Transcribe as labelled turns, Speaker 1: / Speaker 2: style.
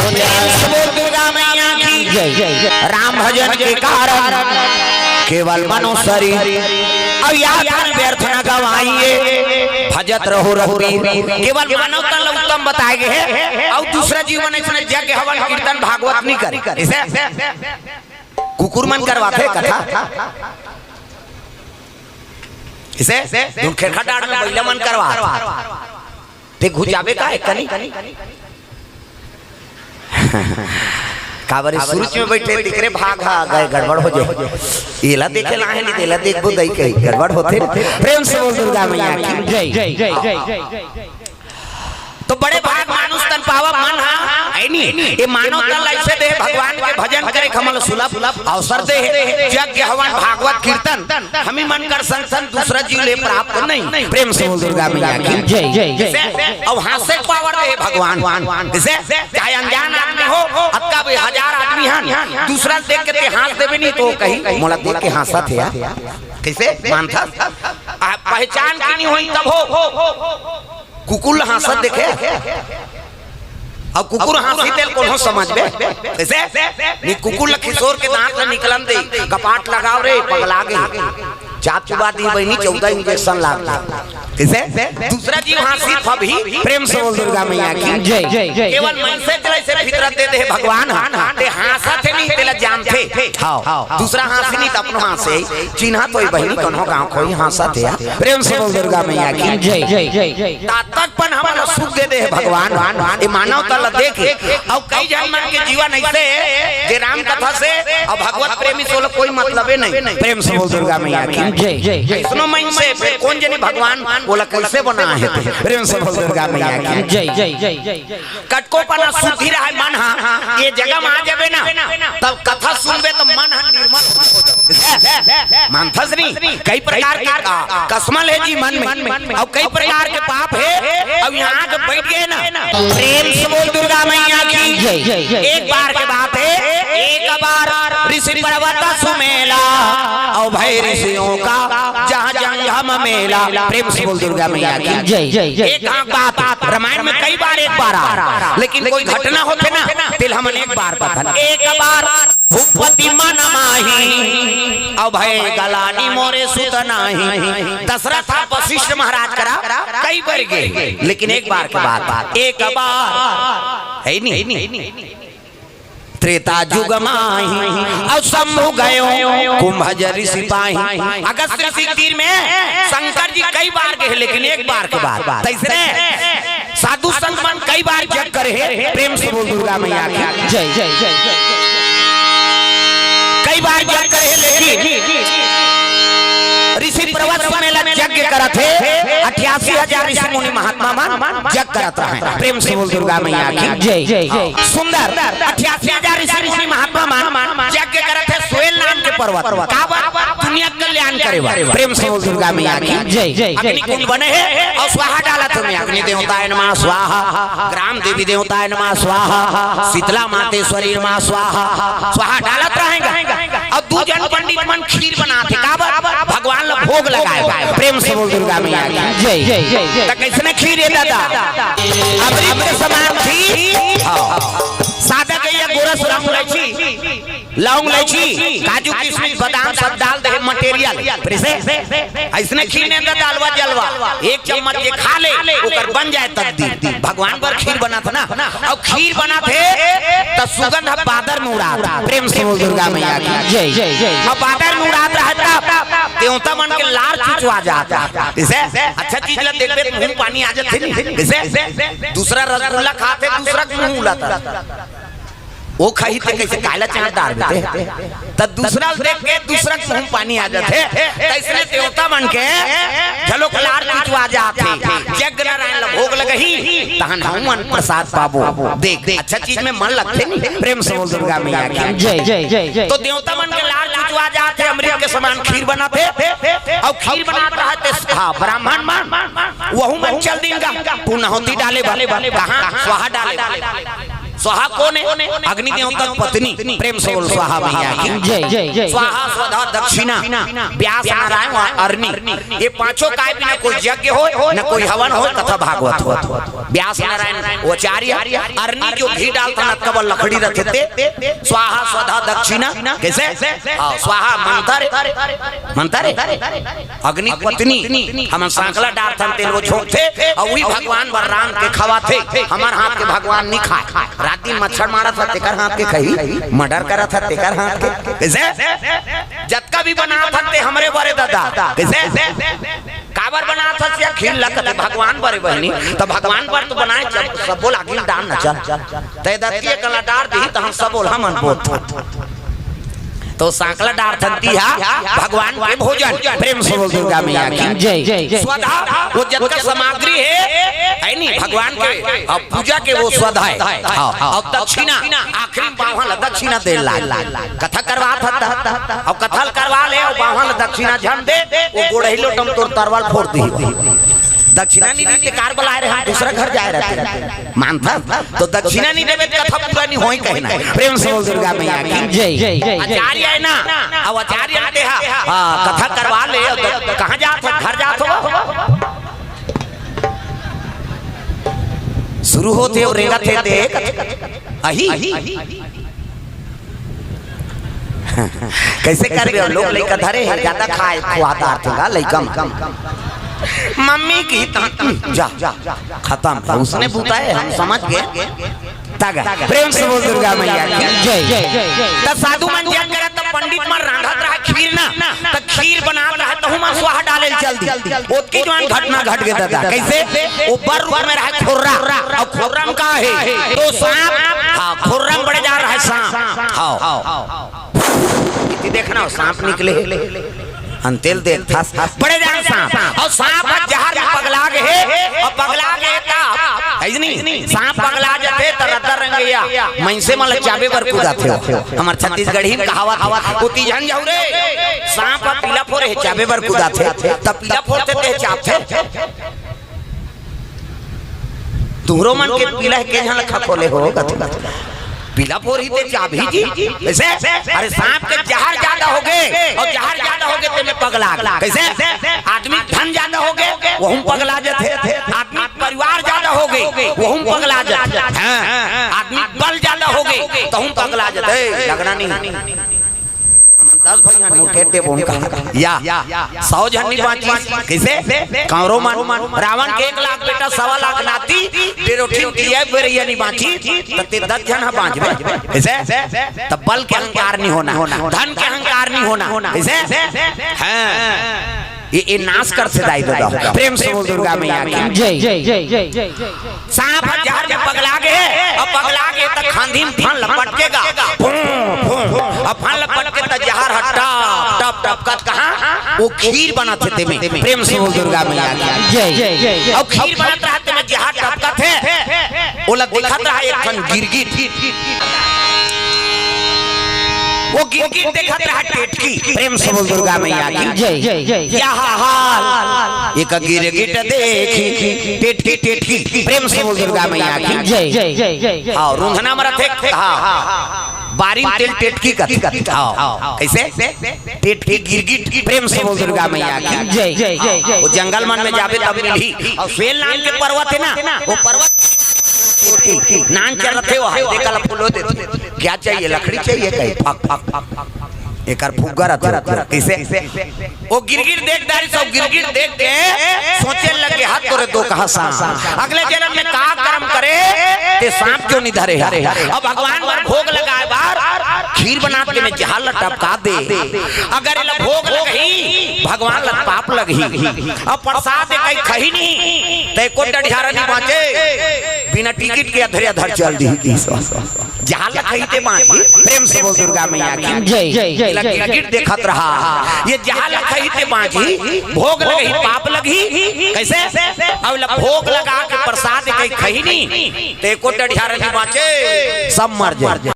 Speaker 1: दुर्गा मैया की जय। राम भजन के कारण केवल मनो शरीर अब याद व्यर्थ न गवाइए, भजत रहो रघुवीर। केवल मानव तन उत्तम बताए गए हैं और दूसरा जीवन इसमें यज्ञ हवन कीर्तन भागवत नहीं करे, इसे कुकुर मन करवाते कथा, इसे खेरखा डाड़ में बैला मन करवा ते घुचावे का है कनी कावरी सूरज में बैठे दिख रहे भाग गए गड़बड़ हो जाए, एला देखे ना है नहीं तेला देख बो दई कहीं गड़बड़ होते। प्रेम से बोल दुर्गा मैया की जय जय जय जय जय। तो बड़े भाग मानुष तन पावा मन है नहीं, ये मानव तन ऐसे दे भगवान के भजन करे कमल सुलभ अवसर दे यज्ञ हवन भागवत कीर्तन हमें मन कर संसन दूसरा जीव ले प्राप्त नहीं। प्रेम से बोल दुर्गा मैया की जय जय जय। और हास्य पावर दे भगवान, जैसे चाहे अनजान आदमी हो अक्का भी 1000 आदमी हैं दूसरा देख के ते हंस देवे नहीं तो कहीं मोला देख के हंसा थे कैसे मानता पहचान की नहीं हुई तब हो कुकुल हंसत देखे अब कुकुर हंसी तेल को समझ में कैसे कुकुर किशोर के दांत में निकलन दे कपाट लगाओ रे पगला गए चाप चुबा दी बहनी 14 इंजेक्शन लाग कैसे दूसरा जीव हंसी फभी। प्रेम से बोल दुर्गा मैया की जय जय जय। केवल मन से तेरे से फितरत दे दे भगवान ते हंसा थे नहीं तेला जान थे हां दूसरा हंसी नहीं तो अपनो हंसे चिन्हा तो बहनी कन्हो गांव कोई हंसा थे। प्रेम से बोल दुर्गा मैया की जय जय जय जय। तातकपन हमारा सुख दे दे भगवान ये मानव तल देखे और कई जन्म के जीवन ऐसे जे राम कथा से और भगवत प्रेमी सोल कोई मतलब नहीं। प्रेम से बोल दुर्गा मैया की जय जय जय। सुनो मन से कौन जने भगवान बोला कैसे बना है प्रेम से बोल दुर्गा मैया की जय जय जय जय। कटको पना शुद्धि रहा मन हा ये जगह में आ जावे ना तब कथा सुनबे तो मन निर्मल हो जाए। मानथस नहीं कई प्रकार का कसमल है जी मन में और कई प्रकार के पाप है अब यहाँ के बैठ गए ना। प्रेम से बोल दुर्गा मैया की जय जय जय। एक बार के बात है एक बार ऋषि पर्वत सुमेला और भय ऋषियों का जहाँ जहाँ हम मेला। प्रेम से बोल दुर्गा मैया की जय जय जय। एक बात रामायण में कई बार एक बार आ लेकिन कोई घटना होते ना तिल हम एक बार कथन। एक बार भूपति मन माही और भय गलानी मोरे सुत नाही। दशरथ वशिष्ठ महाराज करा कई बार गए लेकिन एक बार के बात एक बार है नहीं। त्रेता जुग माही और शंभु गयो कुंभज ऋषि पाही। अगस्त ऋषि तीर में शंकर जी कई बार गए लेकिन एक बार के बाद तीसरे साधु संत मन कई बार जग करे। प्रेम से बोल दुर्गा मैया की जय जय जय जय। कई बार जग करे लेकिन ऋषि पर्वत सम्मेलन यज्ञ करत है 88,000 ऋषि मुनि महात्मा मान जग करत रहे। प्रेम से बोल दुर्गा मैया की जय जय जय। सुंदर 88,000 ऋषि महात्मा मान यज्ञ करत है सोहेल नाम के पर्वत का दुनिया कल्याण करे। प्रेम से बोल दुर्गा मैया की जय जय। अग्नि कुंड बने हैं और स्वाहा डालत में अग्नि देवताय नमः स्वाहा, ग्राम देवी देवताय नमः स्वाहा, शीतला मातेश्वरी नमः स्वाहा स्वाहा डालत रहेगा। और दू जन पंडित मन खीर बनाते का भगवान भोग लगाए। प्रेम से बोल दुर्गा मैया की जय जय जय। कैसे खीर है दादा अमृत के समान खीर सादा गैया गोरस राम इलायची लौंग इलायची काजू किशमिश बादाम सब डाल दे मटेरियल ऐसने खीर ने डालवा जलवा एक चम्मच ये खा ले ओकर बन जाए तकदीर। भगवान पर खीर बना था ना और खीर बना थे तो सुगंध बादर में उड़ा। प्रेम से बोल दुर्गा मैया की जय जय जय। और बादर में उड़ा रहता देवता मन के लार चुचवा जाता इसे अच्छा चीज ला देखबे मुंह पानी आ जाते नहीं इसे दूसरा रसगुल्ला खाते दूसरा मुंह उलाता वो खाई थे कैसे काला चना डाल देते तब दूसरा देख के दूसरा मुंह पानी आ जाते इसलिए देवता मन के झलोक लार चुचवा जाते यज्ञ नारायण भोग लगही तहन मन प्रसाद पाबो देख अच्छा चीज में मन लगते नहीं। प्रेम से बोल दुर्गा मैया की जय जय जय जय। तो देवता मन के लार चुचवा जाते अमृत के समान खीर बनाते और खीर बनाता है हां ब्राह्मण मान वहु मन चल देगा पुनः होती डाले वाले कहां स्वाहा डाले स्वाहा कौन है? अग्नि देवता की पत्नी। प्रेम से बोल स्वाहा मैया की
Speaker 2: जय जय जय।
Speaker 1: स्वाहा स्वधा दक्षिणा व्यास नारायण अरणी, ये पांचों काय बिना कोई यज्ञ हो न कोई हवन हो कथा भागवत हो। व्यास नारायण आचार्य अरणी जो घी डालता न कबल लकड़ी रखते। स्वाहा स्वधा दक्षिणा कैसे? स्वाहा मंत्र अग्नि पत्नी हम सांकला डालते तेल वो छोड़ते और वही भगवान बलराम के खवा थे। हमार हाथ के भगवान नहीं खाए। रात दिन मच्छर मारा था तेकर हाथ के कही मर्डर करा था तेकर हाथ के कैसे? जत्का भी बना था ते हमरे बड़े दादा कैसे? काबर बना था या खीर लगते भगवान बड़े बहनी तो भगवान पर तो बनाए सब बोल अगिल डाल न चल ते दत्ती कला डार दी तो हम सब बोल हम अनबोध तो सांकला डार थंती है भगवान के भोजन। प्रेम से बोल दुर्गा मैया की
Speaker 2: जय जय।
Speaker 1: स्वधा वो जब का सामग्री है नहीं भगवान के अब पूजा के वो स्वधा है। और दक्षिणा आखिरी बावल दक्षिणा दे कथा करवा था और कथल करवा ले और बावल दक्षिणा झन दे वो गोड़हिलो टम तोर तरवाल फोड़ दी। दक्षिणा नहीं देते कार बुलाए रहे हम दूसरा घर जाए रहते मानता तो दक्षिणा नहीं देवे कथा पूरा नहीं होई कहना। प्रेम से बोल दुर्गा मैया की जय जय। आचार्य है ना अब आचार्य आते हैं कथा करवा ले कहां जात हो? घर जात हो? शुरू होते और रेगा थे देख अही कैसे कर रहे हो लोग? लइका धरे हैं ज्यादा खाए खुआता आर्थेगा लइका मम्मी की जा खत्म उसने पूछा हम समझ गए। प्रेम से बोल दुर्गा मैया की जय जय। साधु मन जन करे तो पंडित मन रांधत रहा खीर ना तो खीर बना रहा तो हम स्वाहा डाले जल्दी ओतकी जवान घटना घट गया दादा कैसे? ऊपर रूप में रहा खुर्रा और खुर्रम का है तो सांप। हां खुर्रम बढ़ जा रहा है सांप। हां इतनी देखना सांप निकले अंतेल देख था बड़े जान सांप और सांप जहर में पगला गए और पगला गए का ऐनी सांप पगला जाते तरतर रंगैया मैसे मल चाबे पर कूदा थे। हमर छत्तीसगढ़ी में कहावत उती जन जाऊ रे सांप पीला फोरे चाबे पर कूदा थे तब पीला फोरते ते चाप थे। तुहरो मन के पीला के जहां लखा खोले हो पीला फोर ही ते चाबी जी कैसे? अरे सांप के जहर ज्यादा हो गए और जहर ज्यादा हो गए ते पगला कैसे? आदमी धन ज्यादा हो गए वो हम पगला जाते। आदमी परिवार ज्यादा हो गए वो हम पगला जाते। आदमी बल ज्यादा हो गए तो हम पगला जाते। लगना नहीं हम 10 भैया मुठे दे बोन का या 100 जन नहीं बाची कैसे? कांरो मन रावण के 1 लाख बेटा 1.25 लाख नाती तेरोठी किया बेरिया नहीं बाची ते 10 जन हा बांचबे कैसे? तब बल के अहंकार नहीं होना धन के अहंकार नहीं होना कैसे? हां ये नाश कर से दाई दादा। प्रेम से बोल दुर्गा मैया की
Speaker 2: जय जय जय जय।
Speaker 1: सांप जहर में पगला गए और पगला गए त खांधी में फन लपटेगा और फन लपट के त जहर हटा टप टप कत कहां वो खीर बनाते थे में। प्रेम से बोल दुर्गा मैया की
Speaker 2: जय जय जय।
Speaker 1: और खीर बनत रहते में जहर टपकत है ओला दिखत रहा एक खन गिरगिट वो गिरगिट देखत रहा टेटकी। प्रेम से बोल दुर्गा मैया की
Speaker 2: जय जय जय।
Speaker 1: क्या हाल एक गिरगिट देखी टेटकी। प्रेम से बोल दुर्गा मैया की
Speaker 2: जय जय जय जय।
Speaker 1: और रूंधना मरत है हां बारिन तेल टेटकी कत हां कैसे? टेटकी गिरगिट। प्रेम से बोल दुर्गा मैया की
Speaker 2: जय जय जय।
Speaker 1: वो जंगल मन में जावे तब मिली और फेल नाम के पर्वत है ना वो पर्वत नान चलते हो देखल फूलो दे क्या चाहिए? लकड़ी चाहिए कहीं फक एक फुग्गा रहता कैसे? वो गिरगिट देख दारी सब गिरगिट देख के सोचे लगे हाथ तोरे दो कहा सांप अगले जन्म में का कर्म करे ते सांप क्यों नहीं धरे? अब भगवान पर भोग लगाए बार खीर बना के में जहर टपका दे अगर इला भोग लगही भगवान ला पाप लगही। अब प्रसाद कहीं खही नहीं ते को डढ़ियारा नहीं बाचे बिना टिकट के अधरे अधर चल दी जहां लखई ते बाची। प्रेम से बोल दुर्गा मैया की
Speaker 2: जय जय जय।
Speaker 1: टिकट देखत रहा ये जहां लखई ते बाची भोग लगही पाप लगही कैसे? अब भोग लगा के प्रसाद कहीं खही नहीं ते को डढ़ियारा नहीं बाचे सब मर जाए।